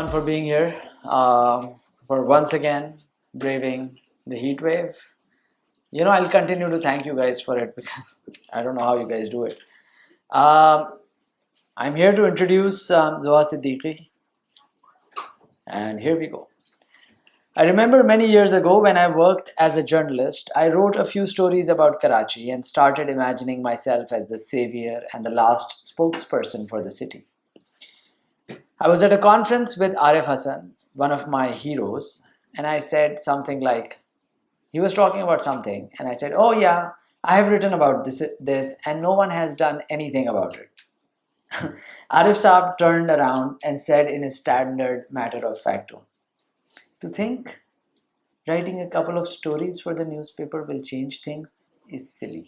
everyone for being here, for once again braving the heat wave. I'll continue to thank you guys for it because I don't know how you guys do it. Um, I'm here to introduce Zuha Siddiqui, and here we go. I remember many years ago when I worked as a journalist, I wrote a few stories about Karachi and started imagining myself as the savior and the last spokesperson for the city. I was at a conference with Arif Hassan, one of my heroes, and I said something like, he was talking about something, and I said, "Oh yeah, I have written about this, and no one has done anything about it." Arif Saab turned around and said in his standard matter of fact tone, "To think writing a couple of stories for the newspaper will change things is silly.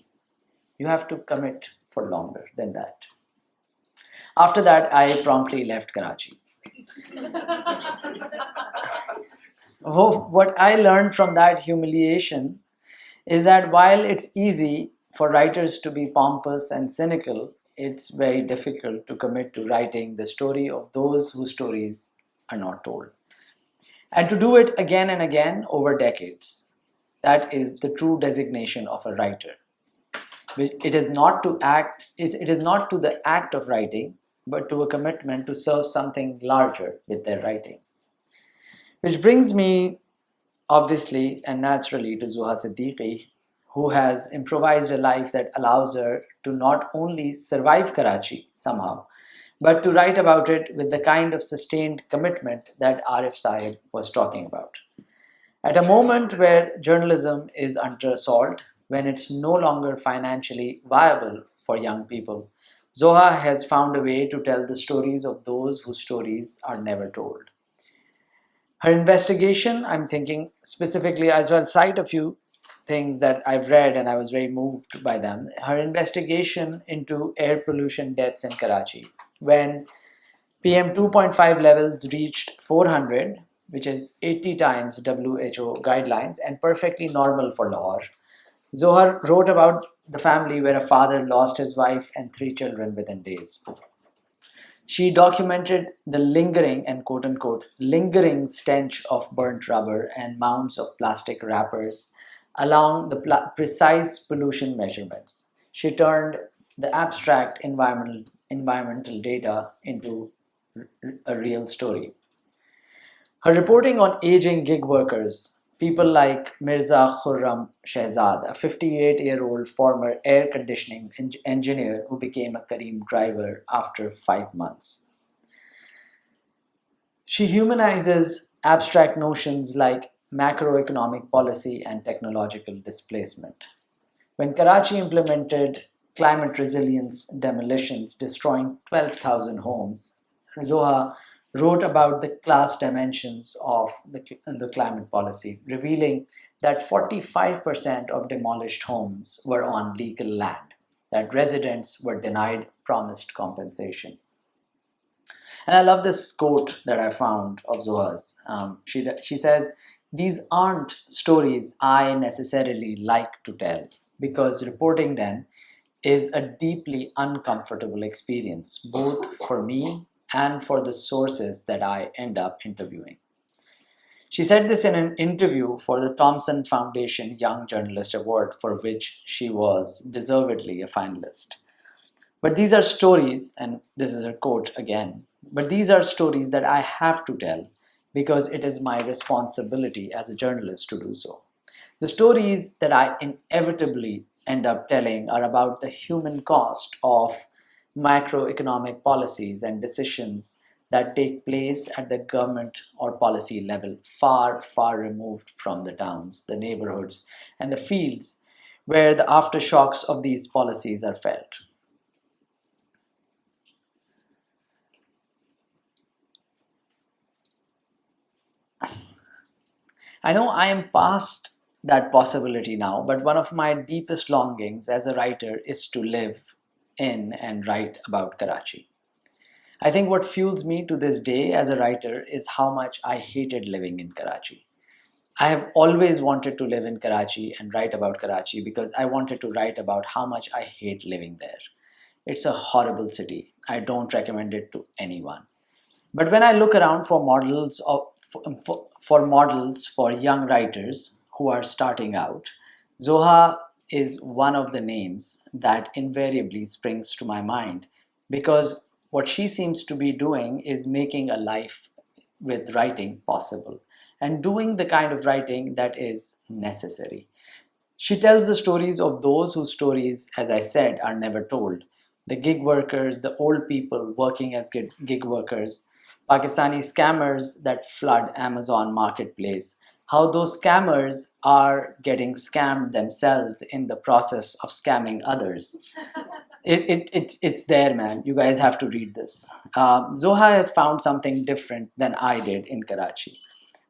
You have to commit for longer than that." After that, I promptly left Karachi. What I learned from that humiliation is that while it's easy for writers to be pompous and cynical, it's very difficult to commit to writing the story of those whose stories are not told. And to do it again and again over decades. That is the true designation of a writer. It is not to act, it is not to the act of writing, but to a commitment to serve something larger with their writing. Which brings me obviously and naturally to Zuha Siddiqui, who has improvised a life that allows her to not only survive Karachi somehow, but to write about it with the kind of sustained commitment that Arif Saib was talking about. At a moment where journalism is under assault, when it's no longer financially viable for young people, Zoha has found a way to tell the stories of those whose stories are never told. Her investigation, I'm thinking specifically, as well, cite a few things that I've read and I was very moved by them. Her investigation into air pollution deaths in Karachi, when PM 2.5 levels reached 400, which is 80 times WHO guidelines and perfectly normal for Lahore. Zohar wrote about the family where a father lost his wife and three children within days. She documented the lingering and quote unquote lingering stench of burnt rubber and mounds of plastic wrappers along the precise pollution measurements. She turned the abstract environmental data into a real story. Her reporting on aging gig workers, people like Mirza Khurram Shehzad, a 58-year-old former air conditioning engineer who became a Kareem driver after 5 months. She humanizes abstract notions like macroeconomic policy and technological displacement. When Karachi implemented climate resilience demolitions, destroying 12,000 homes, Zoha wrote about the class dimensions of the climate policy, revealing that 45% of demolished homes were on legal land, that residents were denied promised compensation. And I love this quote that I found of Zoha's. She says, "These aren't stories I necessarily like to tell because reporting them is a deeply uncomfortable experience, both for me and for the sources that I end up interviewing." She said this in an interview for the Thomson Foundation Young Journalist Award, for which she was deservedly a finalist. But these are stories, and this is a quote again, but these are stories that I have to tell because it is my responsibility as a journalist to do so. The stories that I inevitably end up telling are about the human cost of macroeconomic policies and decisions that take place at the government or policy level, far, far removed from the towns, the neighborhoods, and the fields where the aftershocks of these policies are felt. I know I am past that possibility now, but one of my deepest longings as a writer is to live in and write about Karachi. I think what fuels me to this day as a writer is how much I hated living in Karachi. I have always wanted to live in Karachi and write about Karachi because I wanted to write about how much I hate living there. It's a horrible city. I don't recommend it to anyone. But when I look around for models for young writers who are starting out, Zoha is one of the names that invariably springs to my mind, because what she seems to be doing is making a life with writing possible, and doing the kind of writing that is necessary. She tells the stories of those whose stories, as I said, are never told. The gig workers, the old people working as gig workers, Pakistani scammers that flood Amazon marketplace, how those scammers are getting scammed themselves in the process of scamming others. It's there, man. You guys have to read this. Zoha has found something different than I did in Karachi.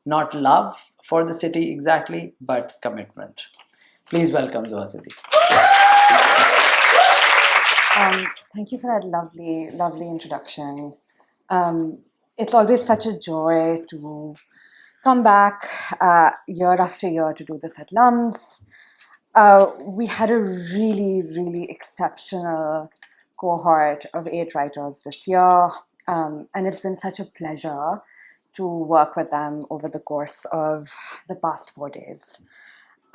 Not love for the city exactly, but commitment. Please welcome Zuha Siddiqui. Thank you for that lovely, lovely introduction. It's always such a joy to come back year after year to do this at LUMS. We had a really, really exceptional cohort of 8 writers this year, and it's been such a pleasure to work with them over the course of the past 4 days.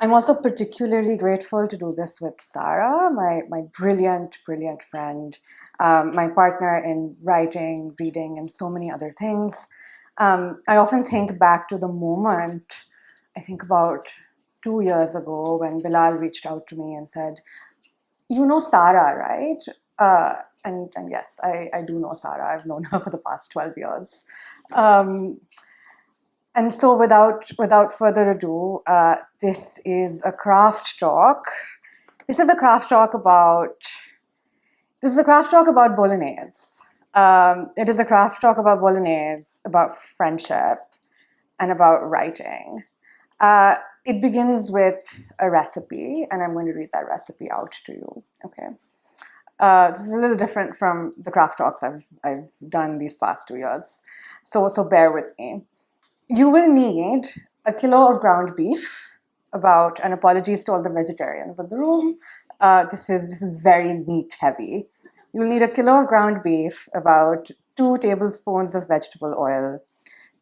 I'm also particularly grateful to do this with Sarah, my brilliant, brilliant friend, my partner in writing, reading, and so many other things. I often think back to the moment, I think about 2 years ago, when Bilal reached out to me and said, "You know Sarah, right?" And yes, I do know Sarah. I've known her for the past 12 years. And so without further ado, this is a craft talk. This is a craft talk about bolognese. It is a craft talk about bolognese, about friendship, and about writing. It begins with a recipe, and I'm going to read that recipe out to you. Okay. This is a little different from the craft talks I've done these past 2 years, so bear with me. You will need a kilo of ground beef, and apologies to all the vegetarians in the room. This is very meat heavy. You'll need a kilo of ground beef, about 2 tablespoons of vegetable oil,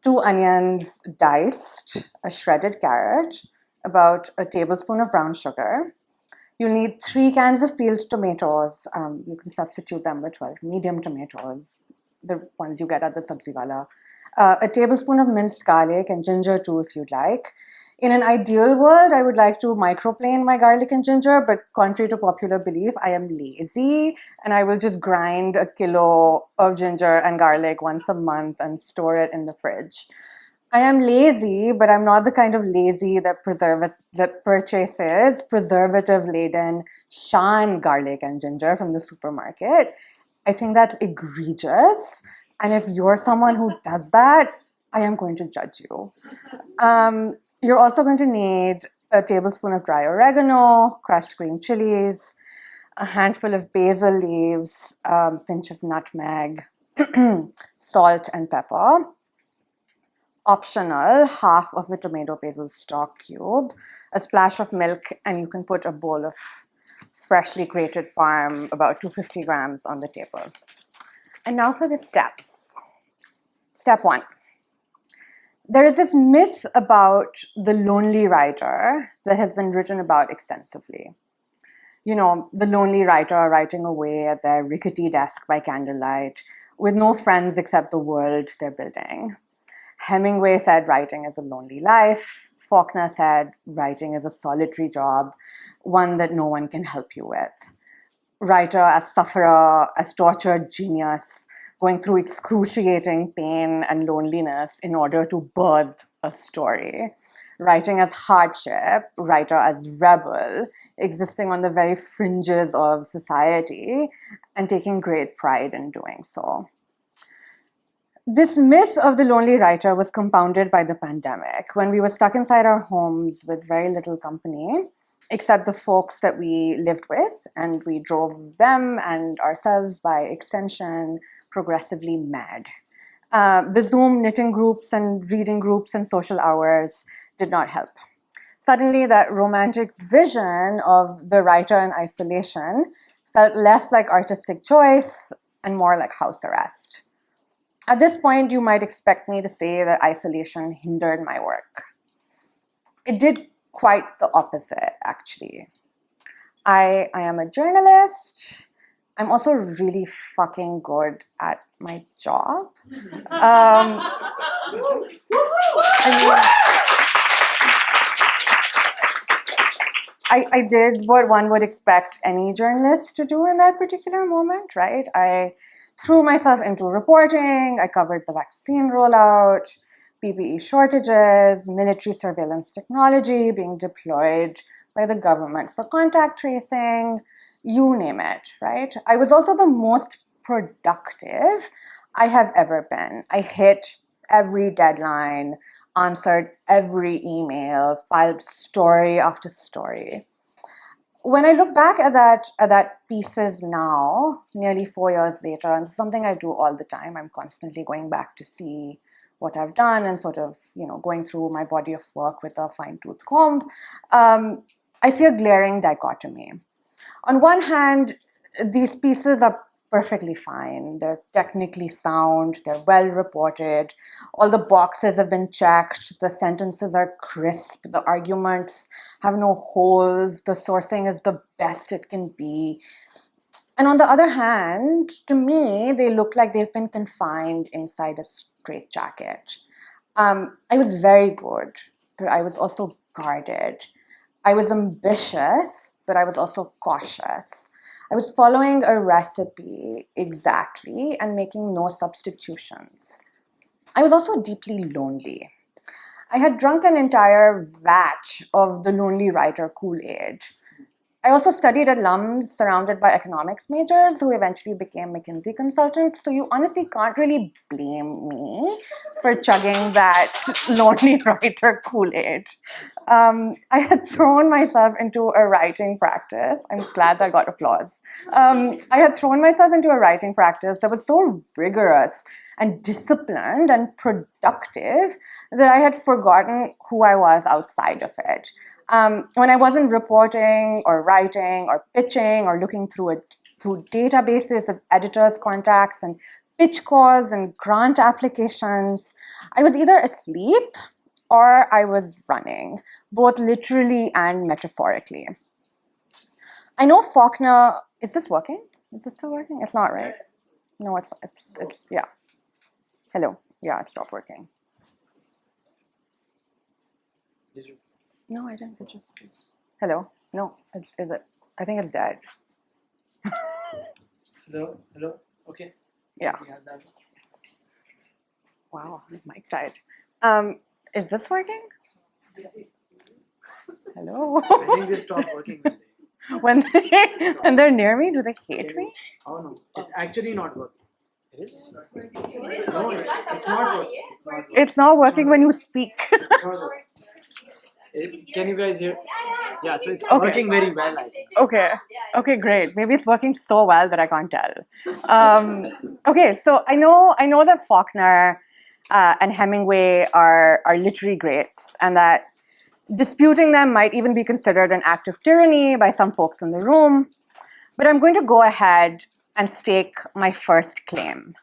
2 onions diced, a shredded carrot, about a tablespoon of brown sugar. You'll need 3 cans of peeled tomatoes. You can substitute them with 12 medium tomatoes, the ones you get at the Sabzi Wala. A tablespoon of minced garlic and ginger too, if you'd like. In an ideal world, I would like to microplane my garlic and ginger, but contrary to popular belief, I am lazy and I will just grind a kilo of ginger and garlic once a month and store it in the fridge. I am lazy, but I'm not the kind of lazy that purchases preservative-laden Shan garlic and ginger from the supermarket. I think that's egregious. And if you're someone who does that, I am going to judge you. You're also going to need a tablespoon of dry oregano, crushed green chilies, a handful of basil leaves, a pinch of nutmeg, salt and pepper. Optional, half of a tomato basil stock cube, a splash of milk, and you can put a bowl of freshly grated parm, about 250 grams, on the table. And now for the steps. Step 1. There is this myth about the lonely writer that has been written about extensively. You know, the lonely writer writing away at their rickety desk by candlelight with no friends except the world they're building. Hemingway said writing is a lonely life. Faulkner said writing is a solitary job, one that no one can help you with. Writer as sufferer, as tortured genius, going through excruciating pain and loneliness in order to birth a story. Writing as hardship, writer as rebel, existing on the very fringes of society and taking great pride in doing so. This myth of the lonely writer was compounded by the pandemic, when we were stuck inside our homes with very little company, except the folks that we lived with, and we drove them and ourselves, by extension, progressively mad. The Zoom knitting groups and reading groups and social hours did not help. Suddenly, that romantic vision of the writer in isolation felt less like artistic choice and more like house arrest. At this point, you might expect me to say that isolation hindered my work. It did quite the opposite, actually. I am a journalist. I'm also really fucking good at my job. I did what one would expect any journalist to do in that particular moment, right? I threw myself into reporting. I covered the vaccine rollout, PPE shortages, military surveillance technology being deployed by the government for contact tracing, you name it, right? I was also the most productive I have ever been. I hit every deadline, answered every email, filed story after story. When I look back at that pieces now, nearly 4 years later, and it's something I do all the time, I'm constantly going back to see what I've done and sort of, going through my body of work with a fine-tooth comb. I see a glaring dichotomy. On one hand, these pieces are perfectly fine. They're technically sound, they're well reported, all the boxes have been checked, the sentences are crisp, the arguments have no holes, the sourcing is the best it can be. And on the other hand, to me, they look like they've been confined inside a straitjacket. I was very good, but I was also guarded. I was ambitious, but I was also cautious. I was following a recipe exactly and making no substitutions. I was also deeply lonely. I had drunk an entire vat of the Lonely Writer Kool-Aid. I also studied at LUMS surrounded by economics majors who eventually became McKinsey consultants. So you honestly can't really blame me for chugging that Lonely Writer Kool-Aid. I had thrown myself into a writing practice. I'm glad that got applause. I had thrown myself into a writing practice that was so rigorous and disciplined and productive that I had forgotten who I was outside of it. When I wasn't reporting or writing or pitching or looking through databases of editors' contacts and pitch calls and grant applications, I was either asleep or I was running, both literally and metaphorically. I know Faulkner, is this working? Is this still working? It's not, right? No, it's yeah. Hello. Yeah, it stopped working. Did you? No, I didn't. It's hello. No, is it? I think it's dead. Hello. Okay. Yeah. We have that. Yes. Wow, my mic died. Is this working? Hello. I think they stopped working when they're near me, do they hate me? Oh no, it's actually not working. It is? No, it's not working. It's not working when you speak. Can you guys hear? Yeah, so it's Okay. working very well, I think. Okay, great. Maybe it's working so well that I can't tell. Okay, so I know that Faulkner and Hemingway are literary greats, and that disputing them might even be considered an act of tyranny by some folks in the room. But I'm going to go ahead and stake my first claim.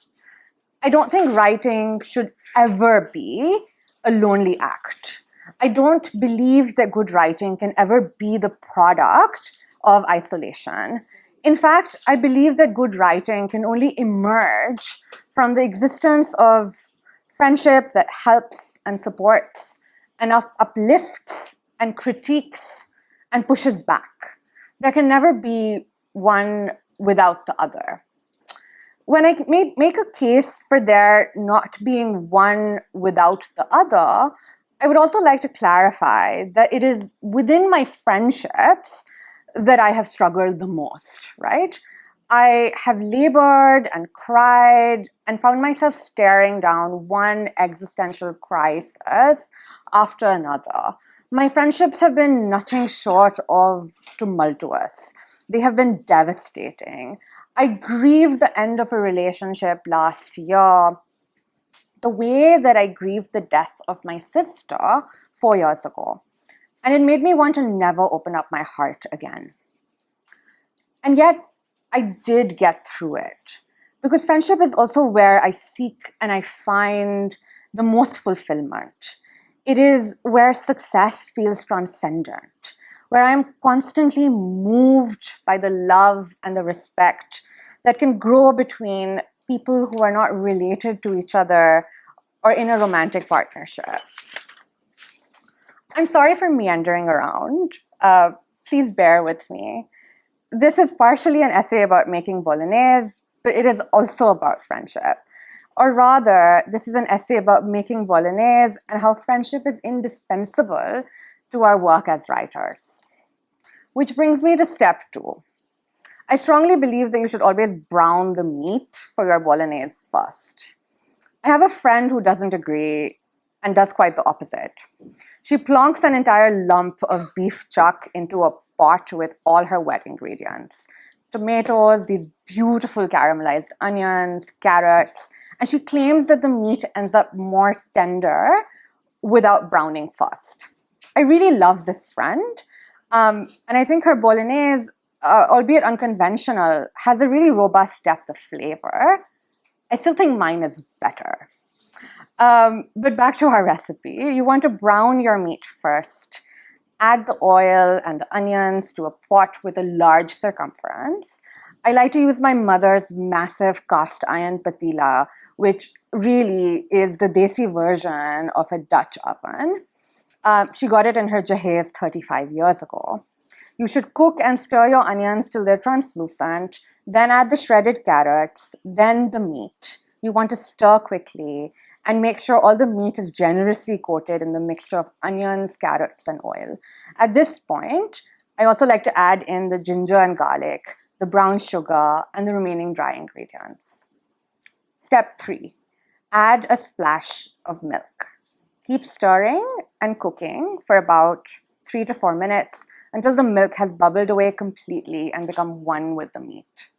I don't think writing should ever be a lonely act. I don't believe that good writing can ever be the product of isolation. In fact, I believe that good writing can only emerge from the existence of friendship that helps and supports and uplifts and critiques and pushes back. There can never be one without the other. When I make a case for there not being one without the other, I would also like to clarify that it is within my friendships that I have struggled the most, right? I have labored and cried and found myself staring down one existential crisis after another. My friendships have been nothing short of tumultuous. They have been devastating. I grieved the end of a relationship last year the way that I grieved the death of my sister 4 years ago. And it made me want to never open up my heart again. And yet, I did get through it. Because friendship is also where I seek and I find the most fulfillment. It is where success feels transcendent, where I'm constantly moved by the love and the respect that can grow between people who are not related to each other or in a romantic partnership. I'm sorry for meandering around. Please bear with me. This is partially an essay about making bolognese, but it is also about friendship. Or rather, this is an essay about making bolognese and how friendship is indispensable to our work as writers. Which brings me to step 2. I strongly believe that you should always brown the meat for your bolognese first. I have a friend who doesn't agree and does quite the opposite. She plonks an entire lump of beef chuck into a pot with all her wet ingredients. Tomatoes, these beautiful caramelized onions, carrots, and she claims that the meat ends up more tender without browning first. I really love this friend, and I think her bolognese, albeit unconventional, has a really robust depth of flavor. I still think mine is better. But back to our recipe. You want to brown your meat first. Add the oil and the onions to a pot with a large circumference. I like to use my mother's massive cast iron patila, which really is the desi version of a Dutch oven. She got it in her Jahez 35 years ago. You should cook and stir your onions till they're translucent, then add the shredded carrots, then the meat. You want to stir quickly and make sure all the meat is generously coated in the mixture of onions, carrots, and oil. At this point, I also like to add in the ginger and garlic, the brown sugar, and the remaining dry ingredients. Step 3, add a splash of milk. Keep stirring and cooking for about 3 to 4 minutes until the milk has bubbled away completely and become one with the meat.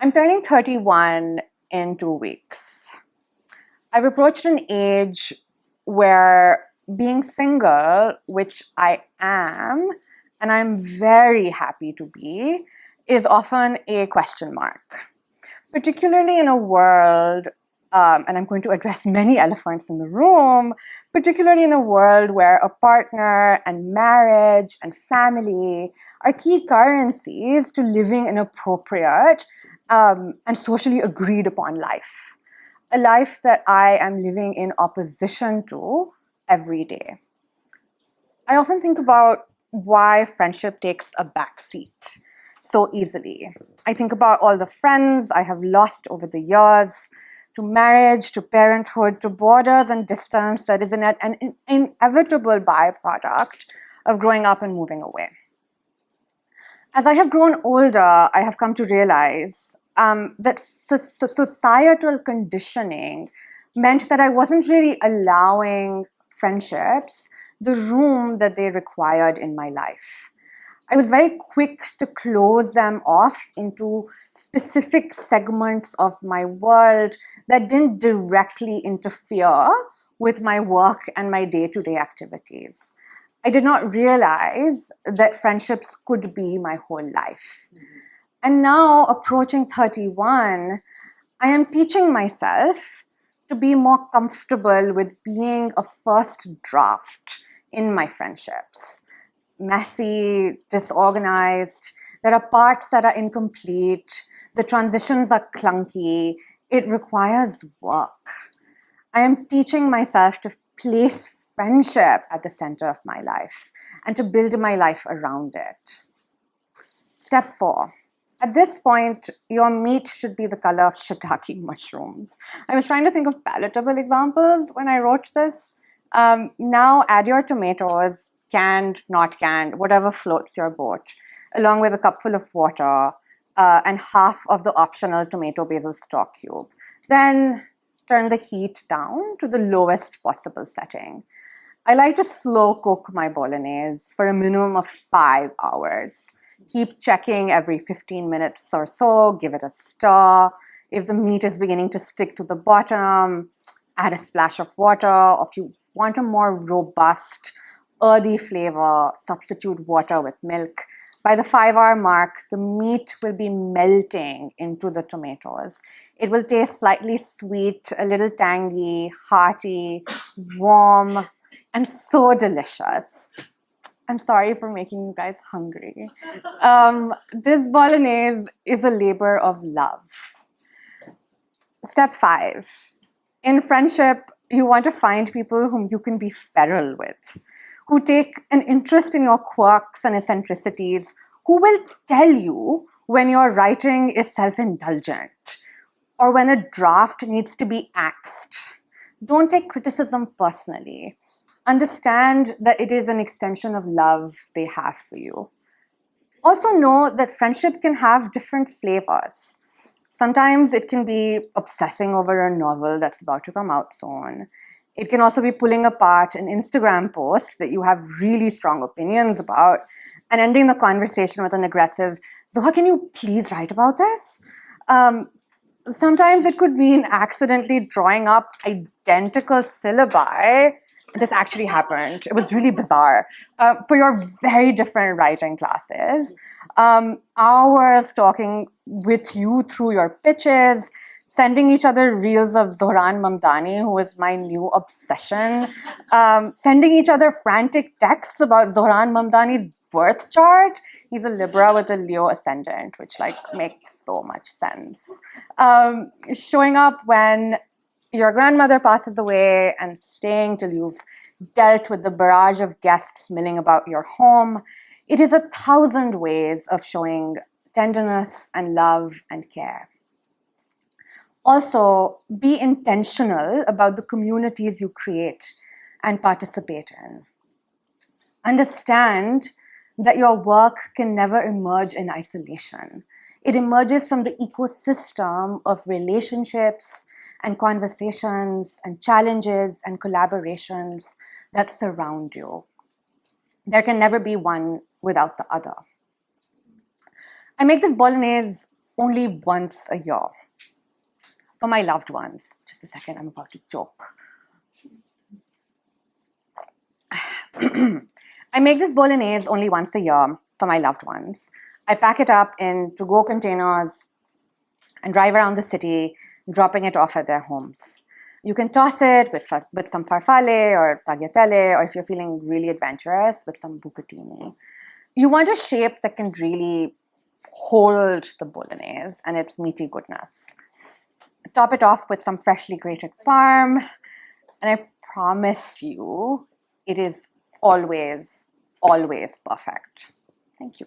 I'm turning 31 in 2 weeks. I've approached an age where being single, which I am, and I'm very happy to be, is often a question mark. Particularly in a world, and I'm going to address many elephants in the room, particularly in a world where a partner and marriage and family are key currencies to living an appropriate and socially agreed upon life. A life that I am living in opposition to every day. I often think about why friendship takes a backseat so easily. I think about all the friends I have lost over the years, to marriage, to parenthood, to borders and distance that is an inevitable byproduct of growing up and moving away. As I have grown older, I have come to realize that societal conditioning meant that I wasn't really allowing friendships the room that they required in my life. I was very quick to close them off into specific segments of my world that didn't directly interfere with my work and my day-to-day activities. I did not realize that friendships could be my whole life. And now, approaching 31, I am teaching myself to be more comfortable with being a first draft in my friendships. Messy, disorganized, there are parts that are incomplete, the transitions are clunky, it requires work. I am teaching myself to place friendship at the center of my life and to build my life around it. Step 4. At this point, your meat should be the color of shiitake mushrooms. I was trying to think of palatable examples when I wrote this. Now add your tomatoes, canned, not canned, whatever floats your boat, along with a cupful of water and half of the optional tomato basil stock cube. Then turn the heat down to the lowest possible setting. I like to slow cook my bolognese for a minimum of 5 hours. Keep checking every 15 minutes or so, give it a stir. If the meat is beginning to stick to the bottom, add a splash of water. Or if you want a more robust, earthy flavor, substitute water with milk. By the 5-hour mark, the meat will be melting into the tomatoes. It will taste slightly sweet, a little tangy, hearty, warm, and so delicious. I'm sorry for making you guys hungry. This bolognese is a labor of love. Step 5. In friendship, you want to find people whom you can be feral with, who take an interest in your quirks and eccentricities, who will tell you when your writing is self-indulgent or when a draft needs to be axed. Don't take criticism personally. Understand that it is an extension of love they have for you. Also know that friendship can have different flavors. Sometimes it can be obsessing over a novel that's about to come out soon. It can also be pulling apart an Instagram post that you have really strong opinions about and ending the conversation with an aggressive, Zuha, can you please write about this? Sometimes it could mean accidentally drawing up identical syllabi. This actually happened. It was really bizarre. For your very different writing classes, hours talking with you through your pitches, sending each other reels of Zohran Mamdani, who is my new obsession, sending each other frantic texts about Zohran Mamdani's birth chart. He's a Libra with a Leo ascendant, which makes so much sense. Showing up when your grandmother passes away and staying till you've dealt with the barrage of guests milling about your home. It is 1,000 ways of showing tenderness and love and care. Also, be intentional about the communities you create and participate in. Understand that your work can never emerge in isolation. It emerges from the ecosystem of relationships and conversations and challenges and collaborations that surround you. There can never be one without the other. I make this bolognese only once a year for my loved ones. Just a second, I'm about to choke. I make this bolognese only once a year for my loved ones. I pack it up in to-go containers and drive around the city, dropping it off at their homes. You can toss it with some farfalle or tagliatelle, or if you're feeling really adventurous, with some bucatini. You want a shape that can really hold the bolognese and its meaty goodness. Top it off with some freshly grated parm, and I promise you, it is always, always perfect. Thank you.